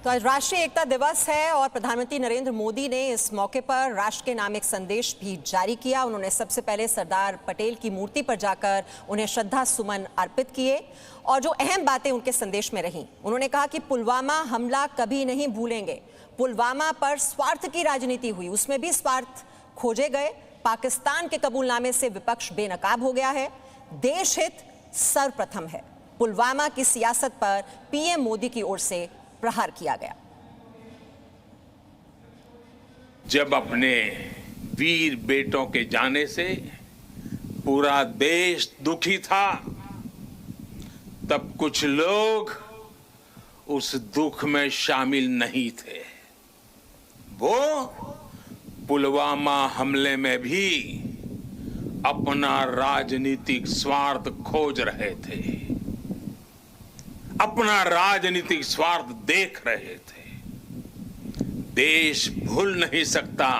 तो आज राष्ट्रीय एकता दिवस है और प्रधानमंत्री नरेंद्र मोदी ने इस मौके पर राष्ट्र के नाम एक संदेश भी जारी किया। उन्होंने सबसे पहले सरदार पटेल की मूर्ति पर जाकर उन्हें श्रद्धा सुमन अर्पित किए और जो अहम बातें उनके संदेश में रहीं, उन्होंने कहा कि पुलवामा हमला कभी नहीं भूलेंगे। पुलवामा पर स्वार्थ की राजनीति हुई, उसमें भी स्वार्थ खोजे गए। पाकिस्तान के कबूलनामे से विपक्ष बेनकाब हो गया है। देश हित सर्वप्रथम है। पुलवामा की सियासत पर पीएम मोदी की ओर से प्रहार किया गया। जब अपने वीर बेटों के जाने से पूरा देश दुखी था, तब कुछ लोग उस दुख में शामिल नहीं थे। वो पुलवामा हमले में भी अपना राजनीतिक स्वार्थ खोज रहे थे, अपना राजनीतिक स्वार्थ देख रहे थे। देश भूल नहीं सकता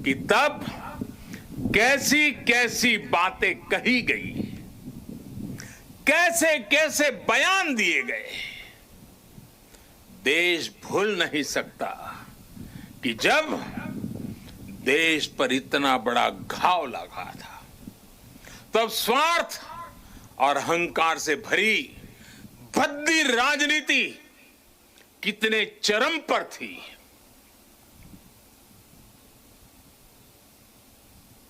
कि तब कैसी कैसी बातें कही गई, कैसे कैसे बयान दिए गए। देश भूल नहीं सकता कि जब देश पर इतना बड़ा घाव लगा था, तब स्वार्थ और अहंकार से भरी भद्दी राजनीति कितने चरम पर थी।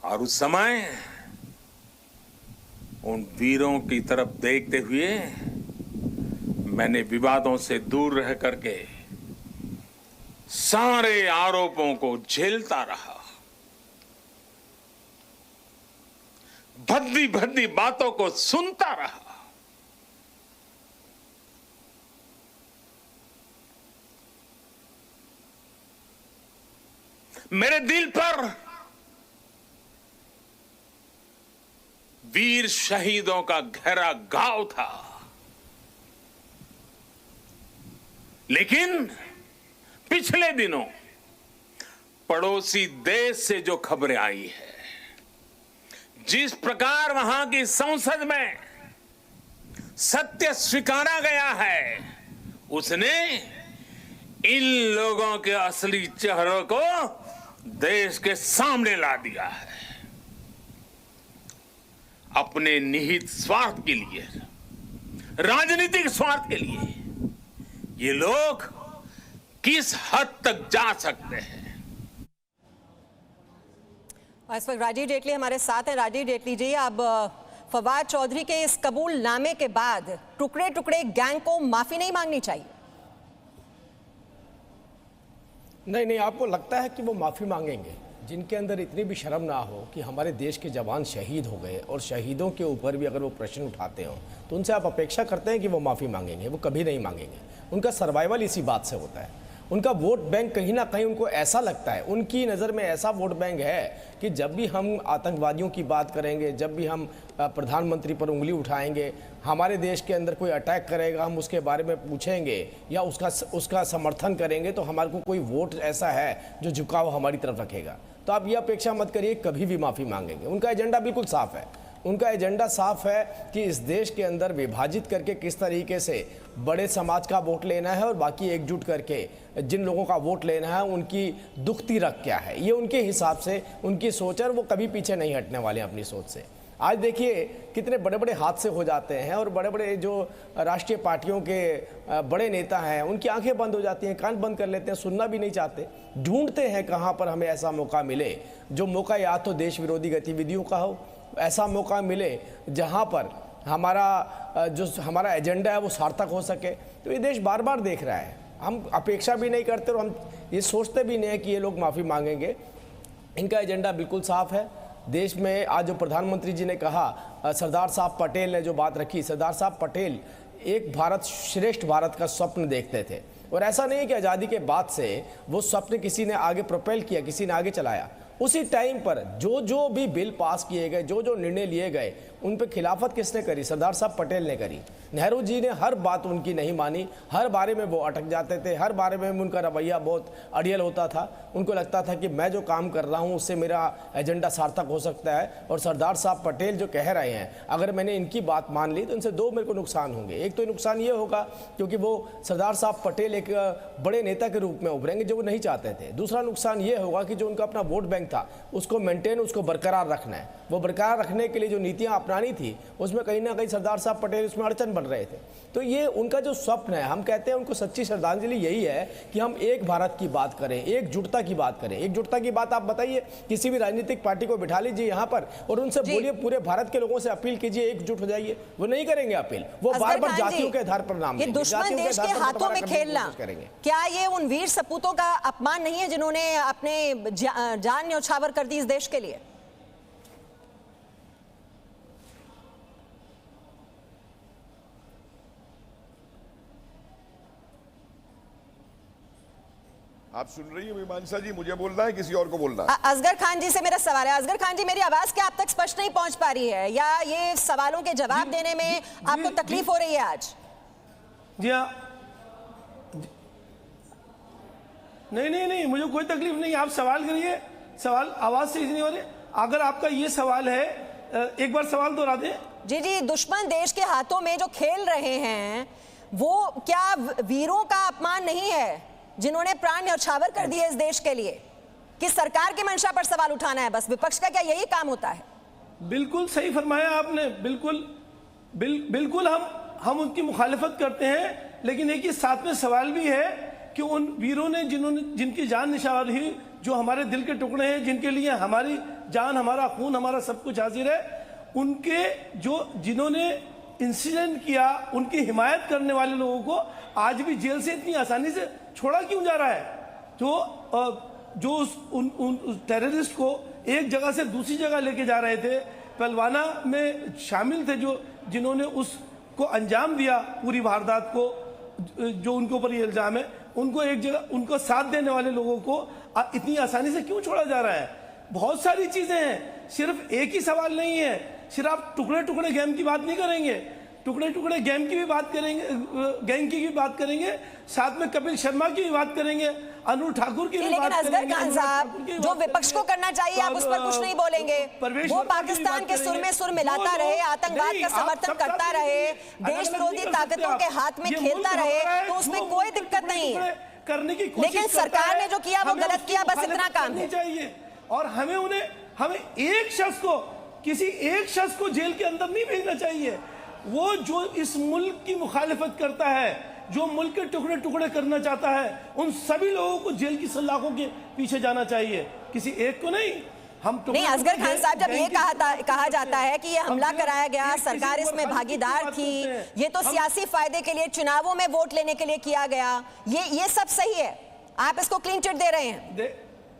और उस समय उन वीरों की तरफ देखते हुए मैंने विवादों से दूर रह करके सारे आरोपों को झेलता रहा, भद्दी भद्दी बातों को सुनता रहा। मेरे दिल पर वीर शहीदों का गहरा घाव था, लेकिन पिछले दिनों पड़ोसी देश से जो खबरें आई है, जिस प्रकार वहां की संसद में सत्य स्वीकारा गया है, उसने इन लोगों के असली चेहरों को देश के सामने ला दिया है। अपने निहित स्वार्थ के लिए, राजनीतिक स्वार्थ के लिए ये लोग किस हद तक जा सकते हैं। इस वक्त राजीव जेटली हमारे साथ हैं। राजीव जेटली जी, अब फवाद चौधरी के इस कबूलनामे के बाद टुकड़े टुकड़े गैंग को माफी नहीं मांगनी चाहिए? नहीं, आपको लगता है कि वो माफ़ी मांगेंगे? जिनके अंदर इतनी भी शर्म ना हो कि हमारे देश के जवान शहीद हो गए और शहीदों के ऊपर भी अगर वो प्रश्न उठाते हो तो उनसे आप अपेक्षा करते हैं कि वो माफ़ी मांगेंगे? वो कभी नहीं मांगेंगे। उनका सर्वाइवल इसी बात से होता है। उनका वोट बैंक कहीं ना कहीं उनको ऐसा लगता है, उनकी नज़र में ऐसा वोट बैंक है कि जब भी हम आतंकवादियों की बात करेंगे, जब भी हम प्रधानमंत्री पर उंगली उठाएंगे, हमारे देश के अंदर कोई अटैक करेगा, हम उसके बारे में पूछेंगे या उसका समर्थन करेंगे तो हमारे को कोई वोट ऐसा है जो झुकाव हमारी तरफ रखेगा। तो आप ये अपेक्षा मत करिए कभी भी माफ़ी मांगेंगे। उनका एजेंडा बिल्कुल साफ है। उनका एजेंडा साफ है कि इस देश के अंदर विभाजित करके किस तरीके से बड़े समाज का वोट लेना है और बाकी एकजुट करके जिन लोगों का वोट लेना है उनकी दुखती रख क्या है, ये उनके हिसाब से उनकी सोच है और वो कभी पीछे नहीं हटने वाले हैं अपनी सोच से। आज देखिए कितने बड़े बड़े हादसे हो जाते हैं और बड़े बड़े जो राष्ट्रीय पार्टियों के बड़े नेता हैं उनकी आंखें बंद हो जाती हैं, कान बंद कर लेते हैं, सुनना भी नहीं चाहते। ढूंढते हैं कहाँ पर हमें ऐसा मौका मिले, जो मौका या तो देश विरोधी गतिविधियों का हो, ऐसा मौका मिले जहाँ पर हमारा एजेंडा है वो सार्थक हो सके। तो ये देश बार बार देख रहा है। हम अपेक्षा भी नहीं करते और हम ये सोचते भी नहीं है कि ये लोग माफ़ी मांगेंगे। इनका एजेंडा बिल्कुल साफ है। देश में आज जो प्रधानमंत्री जी ने कहा, सरदार साहब पटेल ने जो बात रखी, सरदार साहब पटेल एक भारत श्रेष्ठ भारत का स्वप्न देखते थे और ऐसा नहीं है कि आज़ादी के बाद से वो स्वप्न किसी ने आगे प्रोपेल किया, किसी ने आगे चलाया। उसी टाइम पर जो भी बिल पास किए गए, जो निर्णय लिए गए, उन पे खिलाफत किसने करी? सरदार साहब पटेल ने करी। नेहरू जी ने हर बात उनकी नहीं मानी, हर बारे में वो अटक जाते थे, हर बारे में उनका रवैया बहुत अड़ियल होता था। उनको लगता था कि मैं जो काम कर रहा हूँ उससे मेरा एजेंडा सार्थक हो सकता है। और सरदार साहब पटेल जो कह रहे हैं, अगर मैंने इनकी बात मान ली तो इनसे दो मेरे को नुकसान होंगे। एक तो नुकसान ये होगा क्योंकि वो सरदार साहब पटेल एक बड़े नेता के रूप में उभरेंगे जो वो नहीं चाहते थे। दूसरा नुकसान ये होगा कि जो उनका अपना वोट बैंक था उसको मेंटेन, उसको बरकरार रखना है। वो बरकरार रखने के लिए जो नीतियां अपनानी थी उसमें कहीं ना कहीं सरदार साहब पटेल उसमें अड़चन बन रहे थे। तो ये उनका जो स्वप्न है, हम कहते हैं उनको सच्ची श्रद्धांजलि यही है कि हम एक भारत की बात करें, एकजुटता की बात करें। एकजुटता की बात आप बताइए, किसी भी राजनीतिक पार्टी को बिठा लीजिए यहाँ पर और उनसे बोलिए, पूरे भारत के लोगों से अपील कीजिए एकजुट हो जाइए, वो नहीं करेंगे अपील। वो बार बार जातियों के आधार पर नाम ये दुश्मन देश के हाथों में खेलना, क्या ये उन वीर सपूतों का अपमान नहीं है जिन्होंने अपने जान न्यौछावर कर दी इस देश के लिए? आप सुन रही है मीमांसा जी? मुझे बोलना है, किसी और को बोलना है? असगर खान जी से मेरा सवाल है। असगर खान जी, मेरी आवाज क्या आप तक स्पष्ट नहीं पहुंच पा रही है या ये सवालों के जवाब देने में आपको तकलीफ हो रही है आज? जी हाँ, नहीं, मुझे कोई तकलीफ नहीं। आप सवाल करिए, सवाल आवाज से नहीं हो रही। अगर आपका ये सवाल है, एक बार सवाल दोहरा दें। जी, दुश्मन देश के हाथों में जो खेल रहे हैं वो क्या वीरों का अपमान नहीं है जिन्होंने प्राण न्यौछावर कर दिए इस देश के लिए? कि सरकार की मंशा पर सवाल उठाना है बस? विपक्ष का क्या यही काम होता है? बिल्कुल सही फरमाया आपने। बिल्कुल हम उनकी मुखालिफत करते हैं, लेकिन एक ही साथ में सवाल भी है कि उन वीरों ने जिनकी जान निछावर हुई, जो हमारे दिल के टुकड़े हैं, जिनके लिए हमारी जान, हमारा खून, हमारा सब कुछ हाजिर है, उनके जिन्होंने इंसिडेंट किया, उनकी हिमायत करने वाले लोगों को आज भी जेल से इतनी आसानी से छोड़ा क्यों जा रहा है? जो उन टेररिस्ट को एक जगह से दूसरी जगह लेके जा रहे थे, पलवाना में शामिल थे, जिन्होंने उसको अंजाम दिया पूरी वारदात को, जो उनके ऊपर ये इल्जाम है, उनको एक जगह, उनको साथ देने वाले लोगों को इतनी आसानी से क्यों छोड़ा जा रहा है? बहुत सारी चीजें हैं, सिर्फ एक ही सवाल नहीं है। सिर्फ आप टुकड़े टुकड़े गेम की बात नहीं करेंगे, टुकड़े टुकड़े गेम की भी बात करेंगे, गैंग की भी बात करेंगे, साथ में कपिल शर्मा की भी बात करेंगे, अनुर ठाकुर की भी बात करेंगे। लेकिन असगर खान साहब, जो विपक्ष को करना चाहिए आप उस पर कुछ नहीं बोलेंगे। वो पाकिस्तान के सुर में सुर मिलाता रहे, आतंकवाद का समर्थन करता रहे, देश विरोधी ताकतों के हाथ में खेलता रहे, तो उसमें कोई दिक्कत नहीं है। करने की कोशिश, लेकिन सरकार ने जो किया वो गलत किया, बस इतना काम है। चाहिए और हमें एक शख्स को, किसी एक शख्स को जेल के अंदर नहीं भेजना चाहिए। वो जो इस मुल्क की मुखालिफत करता है, जो मुल्क के टुकड़े टुकड़े करना चाहता है, उन सभी लोगों को जेल की सलाखों के पीछे जाना चाहिए, किसी एक को नहीं। हम नहीं, असगर खान साहब, जब ये कहा जाता है कि ये हमला कराया गया, सरकार इसमें भागीदार थी, ये तो सियासी फायदे के लिए, चुनावों में वोट लेने के लिए किया गया, ये सब सही है, आप इसको क्लीन चिट दे रहे हैं।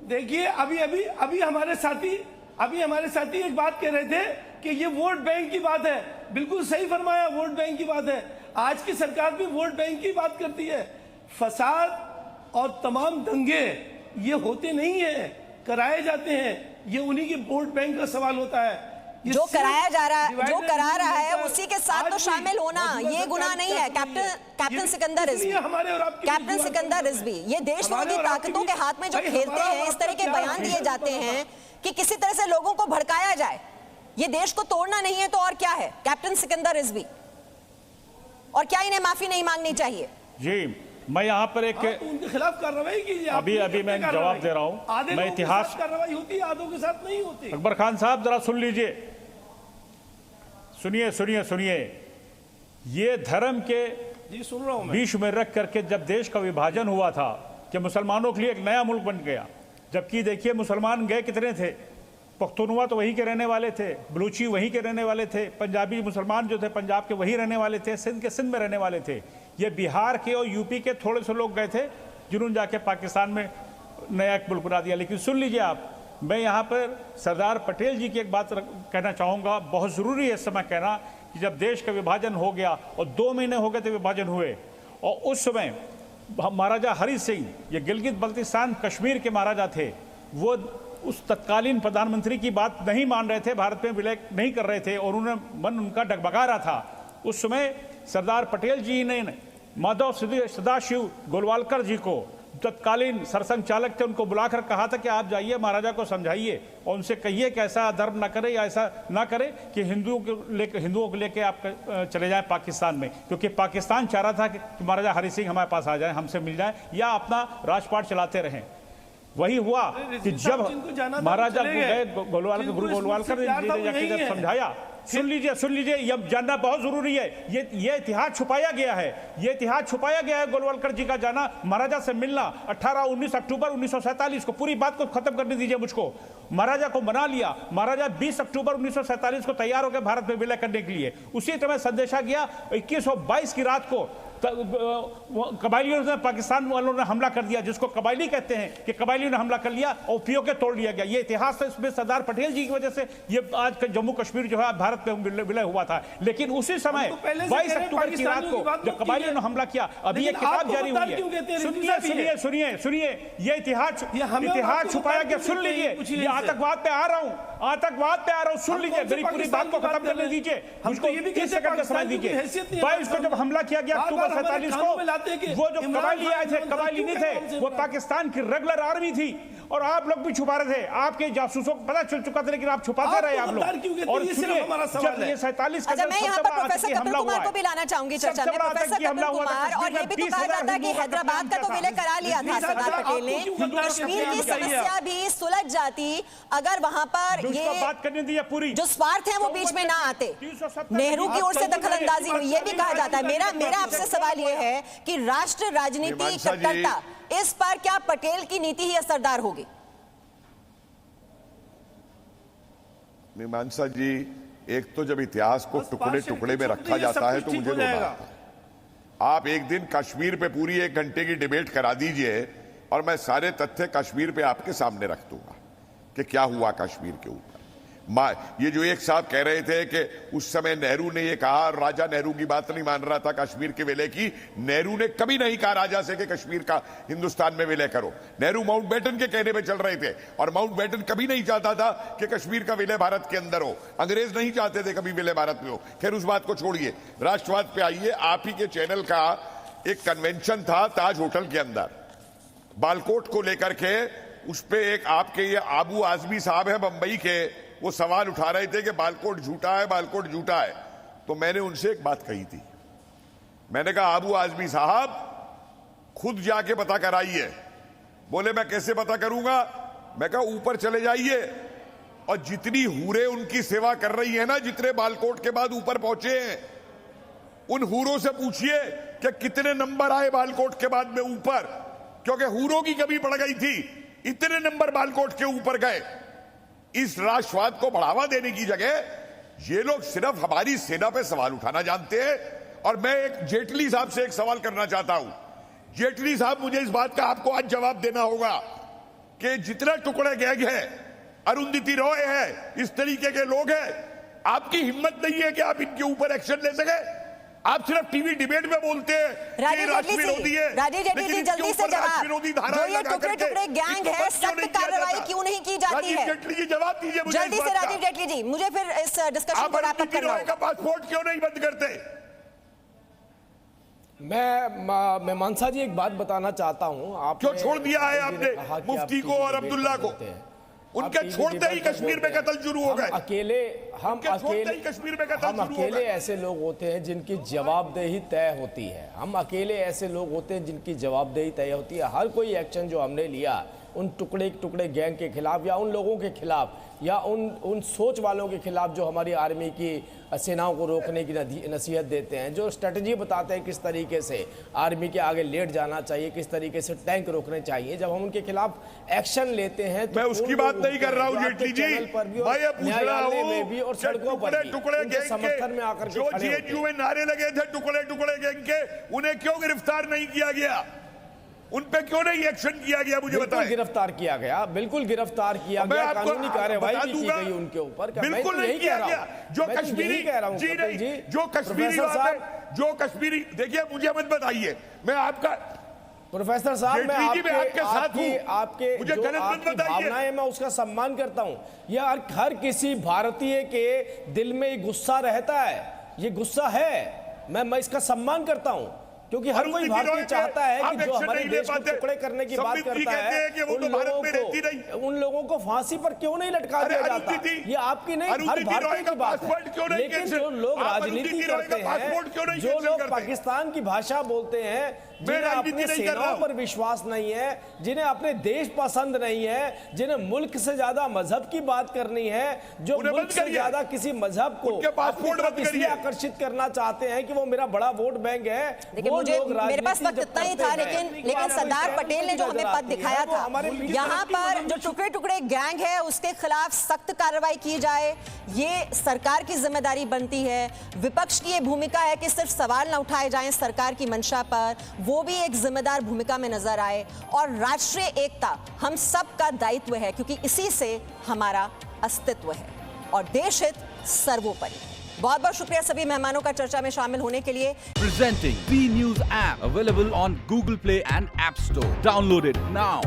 देखिए, अभी हमारे साथी एक बात कह रहे थे कि ये वोट बैंक की बात है। बिल्कुल सही फरमाया, वोट बैंक की बात है। आज की सरकार भी वोट बैंक की बात करती है। फसाद और तमाम दंगे ये होते नहीं है, कराए जाते हैं, ये उन्हीं के वोट बैंक का सवाल होता है। जो कराया जा रहा है, जो करा रहा है, उसी के साथ तो शामिल होना ये गुनाह नहीं है। कैप्टन सिकंदर रिजवी, कैप्टन सिकंदर रिजवी, ये देश विरोधी ताकतों के हाथ में जो खेलते हैं, इस तरह के बयान दिए जाते हैं कि किसी तरह से लोगों को भड़काया जाए, ये देश को तोड़ना नहीं है तो और क्या है? कैप्टन सिकंदर रिजवी, और क्या इन्हें माफी नहीं मांगनी चाहिए? जी, मैं यहाँ पर एक उनके खिलाफ कार्रवाई कीजिए। अभी मैं जवाब दे रहा हूँ। मैं इतिहास, कार्रवाई होती है, आधों के साथ नहीं होती। अकबर खान साहब जरा सुन लीजिए, सुनिए। ये धर्म के सुन रहा हूं बीच में रख करके जब देश का विभाजन हुआ था कि मुसलमानों के लिए एक नया मुल्क बन गया, जबकि देखिए मुसलमान गए कितने थे, पख्तूनवा तो वहीं के रहने वाले थे, बलूची वहीं के रहने वाले थे, पंजाबी मुसलमान जो थे पंजाब के वहीं रहने वाले थे, सिंध के सिंध में रहने वाले थे। ये बिहार के और यूपी के थोड़े से लोग गए थे जिन्होंने जाके पाकिस्तान में नया एक मुल्क बना दिया। लेकिन सुन लीजिए आप, मैं यहाँ पर सरदार पटेल जी की एक बात कहना चाहूँगा, बहुत ज़रूरी है इस समय कहना, कि जब देश का विभाजन हो गया और 2 महीने हो गए थे विभाजन हुए, और उस समय महाराजा हरि सिंह, ये गिलगित बल्तिस्तान कश्मीर के महाराजा थे, वो उस तत्कालीन प्रधानमंत्री की बात नहीं मान रहे थे, भारत में विलय नहीं कर रहे थे और उन्हें मन उनका डगमगा रहा था, उस समय सरदार पटेल जी ने माधव सदाशिव गोलवालकर जी को, तत्कालीन सरसंघ चालक थे, उनको बुलाकर कहा था कि आप जाइए महाराजा को समझाइए और उनसे कहिए कि ऐसा धर्म ना करे या ऐसा ना करे कि हिंदुओं को लेके आप चले जाएं पाकिस्तान में, क्योंकि पाकिस्तान चाह रहा था कि महाराजा हरि सिंह हमारे पास आ जाए, हमसे मिल जाए या अपना राजपाट चलाते रहें। वही हुआ कि जब महाराजा गए गुरु गोलवालकर ने जाके जब समझाया, सुन लीजिए, यह जानना बहुत जरूरी है, ये इतिहास छुपाया गया है, ये इतिहास छुपाया गया है। गोलवालकर जी का जाना, महाराजा से मिलना 19 अक्टूबर 1947 को, पूरी बात को खत्म करने दीजिए मुझको, महाराजा को मना लिया। महाराजा 20 अक्टूबर 1947 को तैयार हो गए भारत में विलय करने के लिए। उसी समय संदेशा गया 2122 की रात को कबायलियों ने, पाकिस्तान वालों ने हमला कर दिया, जिसको कबायली कहते हैं, कि कबायलियों ने हमला कर लिया और पीओके तोड़ लिया गया। ये इतिहास है, इसमें सरदार पटेल जी की वजह से ये आज जम्मू कश्मीर जो है भारत में विलय हुआ था। लेकिन उसी समय 22 अक्टूबर की रात को जब कबायलियों ने हमला किया, अभी ये किताब जारी हुई है, सुनिए, ये इतिहास छुपाया गया। सुन लीजिए, आतंकवाद पे आ रहा हूं, सुन लीजिए, मेरी पूरी बात को खत्म करने दीजिए, मुझको 30 सेकंड का समय दीजिए। 22 को जब हमला किया गया अक्टूबर 47 को, वो जो कबायली आए थे, कबायली नहीं थे, वो पाकिस्तान की रेगुलर आर्मी थी और आप लोग भी छुपा रहे थे। आपके जासूसों को पता चल चुका था, लेकिन आप छुपाते रहे आप लोग। और सुनिए, जब ये 47 का मैं यहाँ पर प्रोफेसर कपिल कुमार को भी लाना चाहूंगी चर्चा में। प्रोफेसर कपिल कुमार, और ये भी तो कहा जाता है कि हैदराबाद का तो विलय करा लिया था सरदार पटेल ने, कश्मीर की समस्या भी सुलझ जाती अगर वहां पर ये बात करने दी पूरी, जो स्वार्थ है वो बीच में ना आते। नेहरू की ओर से दखल अंदाजी हुई, ये भी कहा जाता है। मेरा आपसे सवाल ये है कि राष्ट्र राजनीति कट्टरता, इस पर क्या पटेल की नीति ही असरदार होगी? मीमांसा जी, एक तो जब इतिहास को टुकड़े टुकड़े में रखा जाता है तो मुझे रोना आता है। आप एक दिन कश्मीर पे पूरी 1 घंटे की डिबेट करा दीजिए और मैं सारे तथ्य कश्मीर पे आपके सामने रख दूंगा कि क्या हुआ कश्मीर के ऊपर। ये जो एक साहब कह रहे थे कि उस समय नेहरू ने ये कहा, राजा नेहरू की बात नहीं मान रहा था कश्मीर के विलय की। नेहरू ने कभी नहीं कहा राजा से कि कश्मीर का हिंदुस्तान में विलय करो। नेहरू माउंटबेटन के कहने पे चल रहे थे और माउंटबेटन कभी नहीं चाहता था कि कश्मीर का विलय भारत के अंदर हो। अंग्रेज नहीं चाहते थे कभी विलय भारत में हो। खैर उस बात को छोड़िए, राष्ट्रवाद पे आइए। आप ही के चैनल का एक कन्वेंशन था ताज होटल के अंदर, बालकोट को लेकर के। उस पर एक आपके ये आबू आजमी साहब है बंबई के, वो सवाल उठा रहे थे कि बालकोट झूठा है, बालकोट झूठा है। तो मैंने उनसे एक बात कही थी, मैंने कहा आबू आजमी साहब खुद जाके पता कराइए। बोले मैं कैसे पता करूंगा? मैं कहा ऊपर चले जाइए और जितनी हूरें उनकी सेवा कर रही है ना, जितने बालकोट के बाद ऊपर पहुंचे हैं, उन हूरों से पूछिए कि कितने नंबर आए बालकोट के बाद में ऊपर, क्योंकि हूरों की कमी पड़ गई थी, इतने नंबर बालकोट के ऊपर गए। इस राष्ट्रवाद को बढ़ावा देने की जगह ये लोग सिर्फ हमारी सेना पे सवाल उठाना जानते हैं। और मैं एक जेटली साहब से एक सवाल करना चाहता हूं। जेटली साहब, मुझे इस बात का आपको आज जवाब देना होगा कि जितना टुकड़े गैंग है, अरुंधति रॉय है, इस तरीके के लोग हैं, आपकी हिम्मत नहीं है कि आप इनके ऊपर एक्शन ले सके। आप सिर्फ टीवी डिबेट में बोलते हैं कि राष्ट्र विरोधी है, राजीव जेटली जी जल्दी से जवाब, जो ये टुकड़े टुकड़े गैंग है, सख्त कार्रवाई क्यों नहीं की जाती है? जेटली जी जवाब दीजिए मुझे जल्दी से। राजीव जेटली जी, मुझे फिर इस डिस्कशन को रैप अप करना है। पासपोर्ट क्यों नहीं बंद करते? मैं मानसा जी एक बात बताना चाहता हूं। आप क्यों छोड़ दिया है आपने मुफ्ती को और अब्दुल्ला को? उनके छोड़ते ही कश्मीर में कत्ल शुरू हो गए। हम अकेले ऐसे लोग होते हैं जिनकी जवाबदेही तय होती है। हम अकेले ऐसे लोग होते हैं जिनकी जवाबदेही तय होती है। हर कोई एक्शन जो हमने लिया उन टुकड़े टुकड़े गैंग के खिलाफ या उन लोगों के खिलाफ या उन सोच वालों के खिलाफ जो हमारी आर्मी की सेनाओं को रोकने की नसीहत देते हैं, जो स्ट्रेटजी बताते हैं किस तरीके से आर्मी के आगे लेट जाना चाहिए, किस तरीके से टैंक रोकने चाहिए, जब हम उनके खिलाफ एक्शन लेते हैं तो मैं उसकी बात नहीं कर रहा हूं जेटली जी, न्यायालय में भी और सड़कों पर भी समर्थन में आकर जो जेएनयू में नारे लगे थे टुकड़े टुकड़े गैंग के, उन्हें क्यों गिरफ्तार नहीं किया गया? उन पे क्यों नहीं एक्शन किया गया? मुझे बताएं। गिरफ्तार किया गया, बिल्कुल गिरफ्तार किया गया, कानूनी कार्रवाई भी की गई उनके ऊपर। बिल्कुल नहीं किया गया। जो कश्मीरी जी नहीं, जो कश्मीरी, जो कश्मीरी, देखिए मुझे मत बताइए, मैं आपका प्रोफेसर साहब, मैं आपके साथ हूं। आपके मुझे जो गलत मत आपकी बताइए। भावनाएं, मैं उसका सम्मान करता हूं। यह हर किसी भारतीय के दिल में ये गुस्सा रहता है, ये गुस्सा है, मैं इसका सम्मान करता हूं, क्योंकि हर कोई भारतीय चाहता है कि जो हमारे देश को टुकड़े करने की बात करता है उन लोगों को फांसी पर क्यों नहीं लटका दिया जाता। ये आपकी नहीं, हर भारतीय की बात है। लेकिन जो लोग राजनीति करते हैं, जो लोग पाकिस्तान की भाषा बोलते हैं, जिन्हें अपनी सेनाओं पर विश्वास नहीं है, जिन्हें अपने देश पसंद नहीं है, जिन्हें मुल्क से ज्यादा मजहब की बात करनी है, जो मुल्क से ज्यादा किसी मजहब को अपनी तरफ इसलिए आकर्षित करना चाहते हैं कि वो मेरा बड़ा वोट बैंक है। मेरे पास वक्त इतना ही था, लेकिन सरदार पटेल ने जो हमें पद दिखाया था, यहाँ पर जो टुकड़े टुकड़े गैंग है उसके खिलाफ सख्त कार्रवाई की जाए, ये सरकार की जिम्मेदारी बनती है। विपक्ष की ये भूमिका है कि सिर्फ सवाल न उठाए जाएं सरकार की मंशा पर, वो भी एक जिम्मेदार भूमिका में नजर आए। और राष्ट्रीय एकता हम सब का दायित्व है, क्योंकि इसी से हमारा अस्तित्व है और देश हित सर्वोपरि। बहुत बहुत शुक्रिया सभी मेहमानों का चर्चा में शामिल होने के लिए। Presenting B News app available on Google Play and App Store. Download it now.